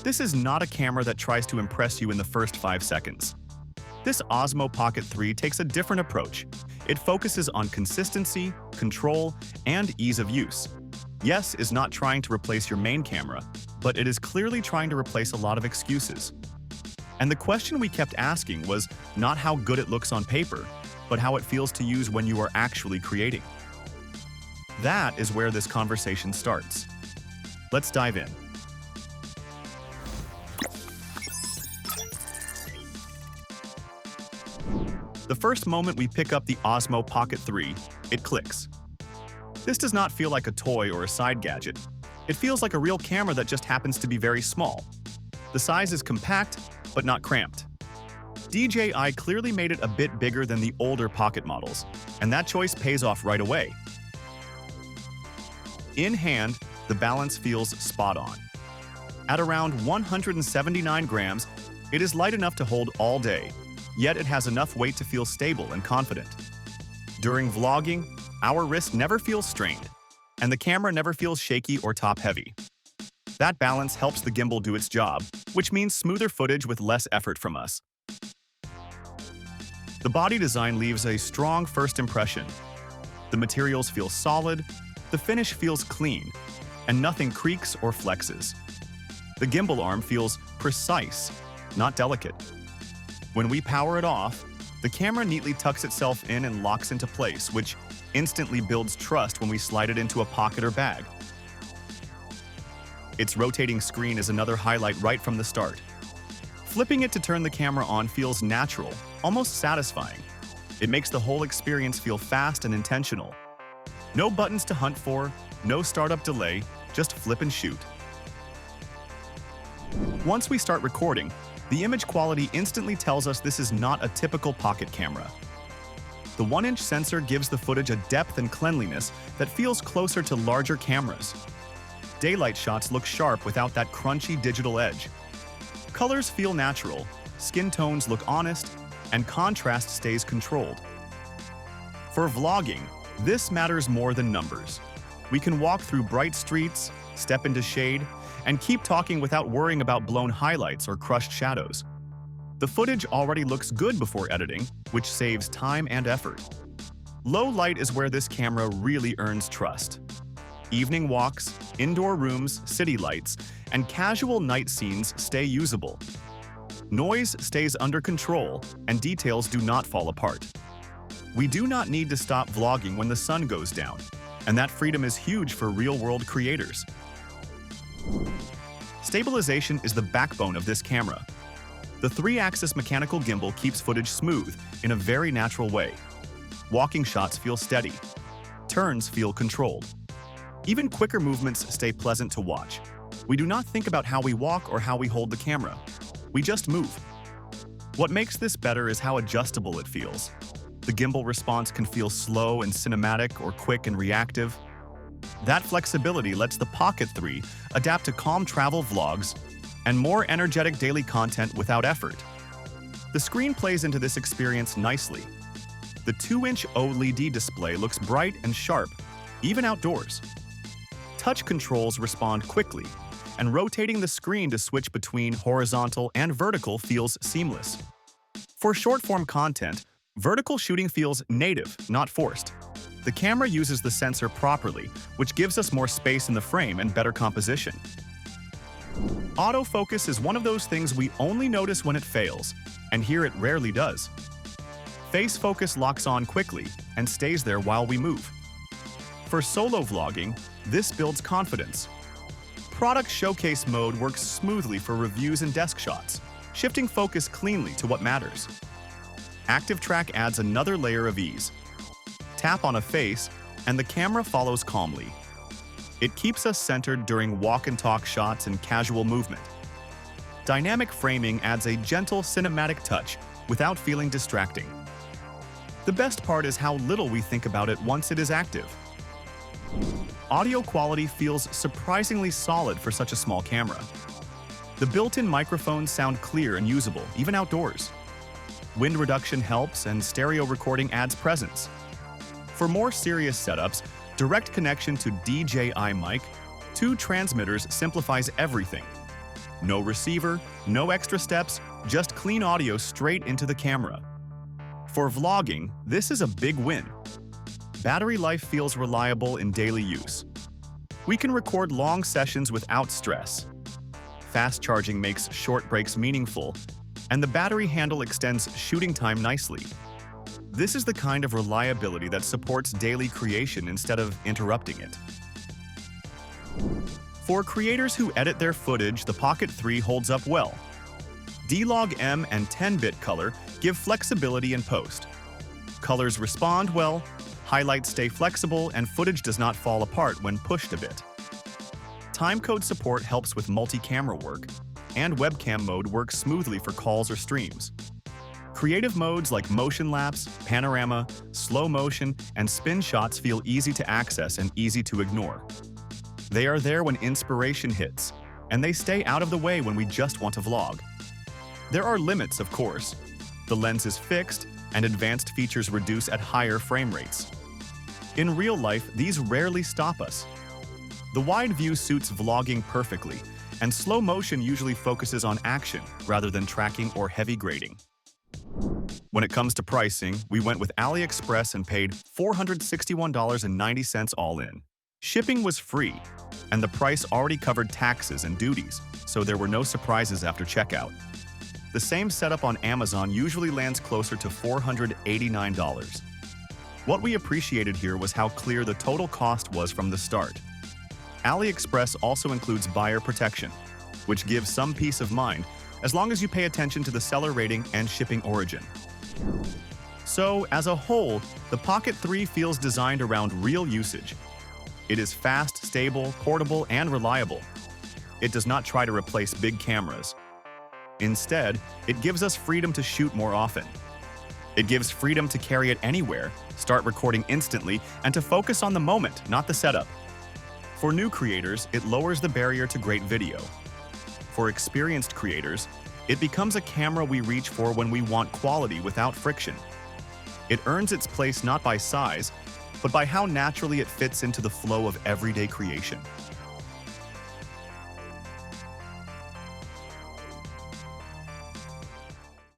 This is not a camera that tries to impress you in the first 5 seconds. This Osmo Pocket 3 takes a different approach. It focuses on consistency, control, and ease of use. Yes is not trying to replace your main camera, but it is clearly trying to replace a lot of excuses. And the question we kept asking was not how good it looks on paper, but how it feels to use when you are actually creating. That is where this conversation starts. Let's dive in. The first moment we pick up the Osmo Pocket 3, it clicks. This does not feel like a toy or a side gadget. It feels like a real camera that just happens to be very small. The size is compact, but not cramped. DJI clearly made it a bit bigger than the older Pocket models, and that choice pays off right away. In hand, the balance feels spot on. At around 179 grams, it is light enough to hold all day, yet it has enough weight to feel stable and confident. During vlogging, our wrist never feels strained, and the camera never feels shaky or top-heavy. That balance helps the gimbal do its job, which means smoother footage with less effort from us. The body design leaves a strong first impression. The materials feel solid, the finish feels clean, and nothing creaks or flexes. The gimbal arm feels precise, not delicate. When we power it off, the camera neatly tucks itself in and locks into place, which instantly builds trust when we slide it into a pocket or bag. Its rotating screen is another highlight right from the start. Flipping it to turn the camera on feels natural, almost satisfying. It makes the whole experience feel fast and intentional. No buttons to hunt for, no startup delay, just flip and shoot. Once we start recording, the image quality instantly tells us this is not a typical pocket camera. The 1-inch sensor gives the footage a depth and cleanliness that feels closer to larger cameras. Daylight shots look sharp without that crunchy digital edge. Colors feel natural, skin tones look honest, and contrast stays controlled. For vlogging, this matters more than numbers. We can walk through bright streets, step into shade, and keep talking without worrying about blown highlights or crushed shadows. The footage already looks good before editing, which saves time and effort. Low light is where this camera really earns trust. Evening walks, indoor rooms, city lights, and casual night scenes stay usable. Noise stays under control, and details do not fall apart. We do not need to stop vlogging when the sun goes down, and that freedom is huge for real-world creators. Stabilization is the backbone of this camera. The 3-axis mechanical gimbal keeps footage smooth in a very natural way. Walking shots feel steady. Turns feel controlled. Even quicker movements stay pleasant to watch. We do not think about how we walk or how we hold the camera. We just move. What makes this better is how adjustable it feels. The gimbal response can feel slow and cinematic or quick and reactive. That flexibility lets the Pocket 3 adapt to calm travel vlogs and more energetic daily content without effort. The screen plays into this experience nicely. The 2-inch OLED display looks bright and sharp, even outdoors. Touch controls respond quickly, and rotating the screen to switch between horizontal and vertical feels seamless. For short-form content, vertical shooting feels native, not forced. The camera uses the sensor properly, which gives us more space in the frame and better composition. Autofocus is one of those things we only notice when it fails, and here it rarely does. Face focus locks on quickly and stays there while we move. For solo vlogging, this builds confidence. Product showcase mode works smoothly for reviews and desk shots, shifting focus cleanly to what matters. Active track adds another layer of ease. Tap on a face, and the camera follows calmly. It keeps us centered during walk and talk shots and casual movement. Dynamic framing adds a gentle cinematic touch without feeling distracting. The best part is how little we think about it once it is active. Audio quality feels surprisingly solid for such a small camera. The built-in microphones sound clear and usable, even outdoors. Wind reduction helps, and stereo recording adds presence. For more serious setups, direct connection to DJI mic, 2 transmitters simplifies everything. No receiver, no extra steps, just clean audio straight into the camera. For vlogging, this is a big win. Battery life feels reliable in daily use. We can record long sessions without stress. Fast charging makes short breaks meaningful, and the battery handle extends shooting time nicely. This is the kind of reliability that supports daily creation instead of interrupting it. For creators who edit their footage, the Pocket 3 holds up well. D-Log-M and 10-bit color give flexibility in post. Colors respond well, highlights stay flexible, and footage does not fall apart when pushed a bit. Timecode support helps with multi-camera work, and webcam mode works smoothly for calls or streams. Creative modes like motion lapse, panorama, slow motion, and spin shots feel easy to access and easy to ignore. They are there when inspiration hits, and they stay out of the way when we just want to vlog. There are limits, of course. The lens is fixed, and advanced features reduce at higher frame rates. In real life, these rarely stop us. The wide view suits vlogging perfectly, and slow motion usually focuses on action rather than tracking or heavy grading. When it comes to pricing, we went with AliExpress and paid $461.90 all in. Shipping was free, and the price already covered taxes and duties, so there were no surprises after checkout. The same setup on Amazon usually lands closer to $489. What we appreciated here was how clear the total cost was from the start. AliExpress also includes buyer protection, which gives some peace of mind as long as you pay attention to the seller rating and shipping origin. So, as a whole, the Pocket 3 feels designed around real usage. It is fast, stable, portable, and reliable. It does not try to replace big cameras. Instead, it gives us freedom to shoot more often. It gives freedom to carry it anywhere, start recording instantly, and to focus on the moment, not the setup. For new creators, it lowers the barrier to great video. For experienced creators, it becomes a camera we reach for when we want quality without friction. It earns its place not by size, but by how naturally it fits into the flow of everyday creation.